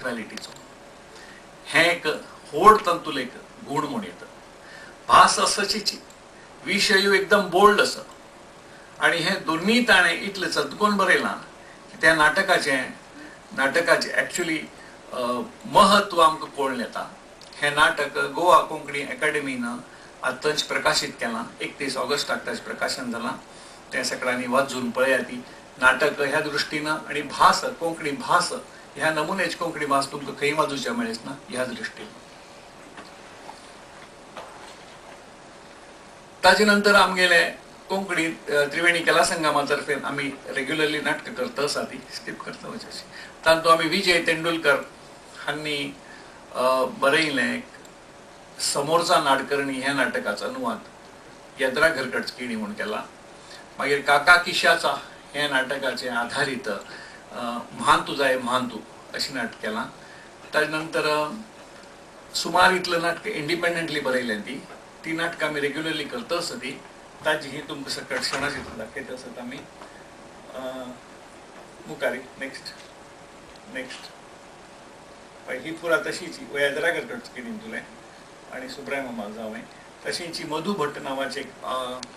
क्वालिटीचो हे एक व्हड तातूंतलो एक गूण म्हूण येता. भास आसाची विशय एकदम बोल्ड आसा आनी हे दोन्ही ताणें इतलें चतकोन बरयलां की त्या नाटकाचें एक्चुअली महत्व आमकां कळून येता. हे नाटक गोवा कोंकणी अकादेमीन आतांच प्रकाशीत केलां. 31 ऑगस्टाक ताचें प्रकाशन जालां. ते सगळ्यांनी वाचून पळयात. ती नाटक ह्या दृश्टीन आनी भास कोंकणी भास ह्या नमुन्याची कोंकणी भास तुमकां खंय वाचूचें मेळच ना ह्या दृश्टीन. ताजे नंतर आमगेले कोंकणी त्रिवेणी कला संगमा तर्फे आमी रेग्युलरली नाटक करता आसा ती स्किप करता वचशी. तातूंत आमी विजय तेंडुलकर हांणी बरयलें समोरचा नाडकर्णी ह्या नाटकाचो अनुवाद येद्रा घरकटकीणी म्हूण केला. मागीर काका किशाचा हे नाटकाचे आधारीत म्हान जाय म्हान तूं अशी नाटक केलां. ताजे नंतर सुमार इतलें नाटक इंडिपेंडंटली बरयलें ती नाटकां आमी रेग्युलरली करता आसा ती. ताजी ही तुमकां सकट क्षणां दाखयता आसात आमी. मुखारी नेक्स्ट ही पुरा तशीच येद्रा घरकटकीणी तुलें आनी सुब्राय मामा जावं तशींच मधु भट्ट नांवाचें